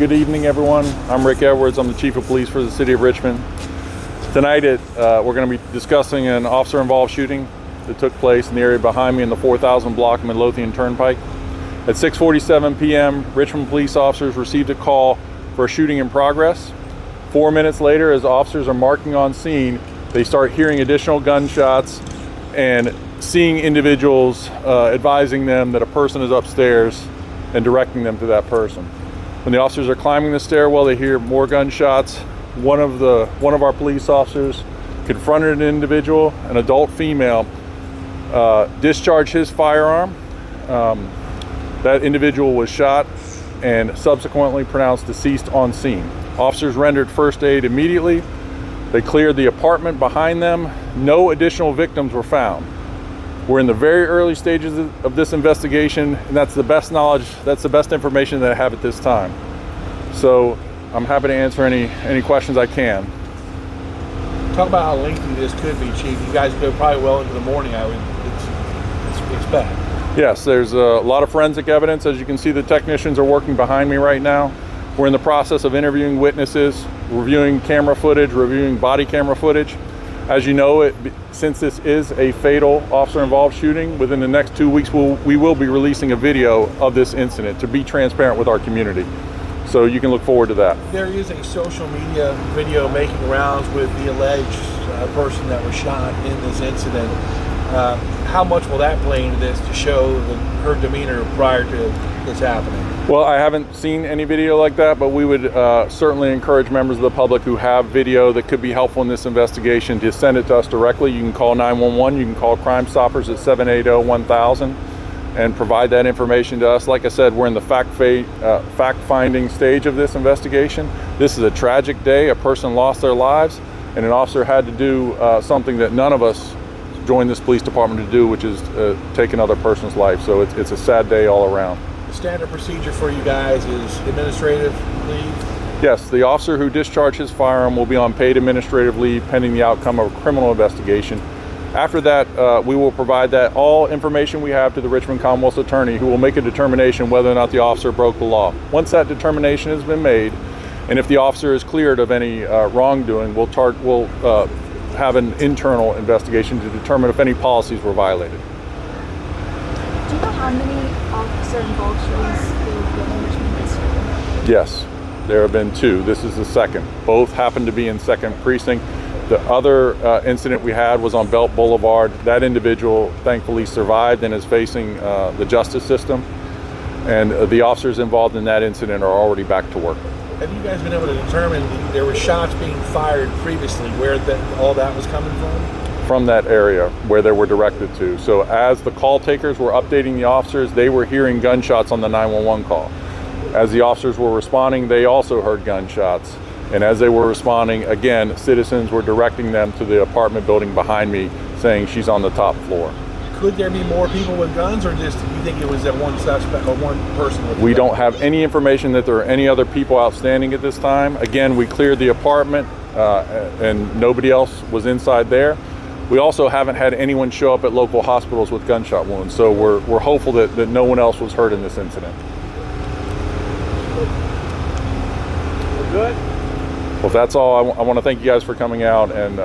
Good evening, everyone. I'm Rick Edwards. I'm the Chief of Police for the City of Richmond. Tonight, we're going to be discussing an officer-involved shooting that took place in the area behind me in the 4000 block Midlothian Turnpike. At 6:47 p.m., Richmond police officers received a call for a shooting in progress. 4 minutes later, as officers are marking on scene, they start hearing additional gunshots and seeing individuals advising them that a person is upstairs and directing them to that person. When the officers are climbing the stairwell, they hear more gunshots. One of our police officers confronted an individual, an adult female, discharged his firearm. That individual was shot and subsequently pronounced deceased on scene. Officers rendered first aid immediately. They cleared the apartment behind them. No additional victims were found. We're in the very early stages of this investigation, and that's the best knowledge, that's the best information that I have at this time. So I'm happy to answer any questions I can. Talk about how lengthy this could be, Chief. You guys go probably well into the morning, I would expect. Yes, there's a lot of forensic evidence. As you can see, the technicians are working behind me right now. We're in the process of interviewing witnesses, reviewing camera footage, reviewing body camera footage. As you know, since this is a fatal officer-involved shooting, within the next 2 weeks we will be releasing a video of this incident to be transparent with our community. So you can look forward to that. There is a social media video making rounds with the alleged person that was shot in this incident. How much will that play into this to show her demeanor prior to this happening? Well, I haven't seen any video like that, but we would certainly encourage members of the public who have video that could be helpful in this investigation to send it to us directly. You can call 911, you can call Crime Stoppers at 780-1000 and provide that information to us. Like I said, we're in the fact-finding stage of this investigation. This is a tragic day. A person lost their lives, and an officer had to do something that none of us joined this police department to do, which is take another person's life. So it's a sad day all around. The standard procedure for you guys is administrative leave? Yes, the officer who discharged his firearm will be on paid administrative leave pending the outcome of a criminal investigation. After that, we will provide that all information we have to the Richmond Commonwealth's attorney, who will make a determination whether or not the officer broke the law. Once that determination has been made, and if the officer is cleared of any wrongdoing, we'll have an internal investigation to determine if any policies were violated. Do you know how many officer-involved shootings there have been in Richmond this year? Yes, there have been 2. This is the second. Both happen to be in 2nd Precinct. The other incident we had was on Belt Boulevard. That individual thankfully survived and is facing the justice system. And the officers involved in that incident are already back to work. Have you guys been able to determine there were shots being fired previously, where all that was coming from? From that area where they were directed to. So as the call takers were updating the officers, they were hearing gunshots on the 911 call. As the officers were responding, they also heard gunshots. And as they were responding, again, citizens were directing them to the apartment building behind me, saying she's on the top floor. Could there be more people with guns, or just you think it was that one suspect or one person with We don't have any information that there are any other people outstanding at this time. Again, we cleared the apartment and nobody else was inside there. We also haven't had anyone show up at local hospitals with gunshot wounds, so we're hopeful that no one else was hurt in this incident. We're good? Well, if that's all, I want to thank you guys for coming out and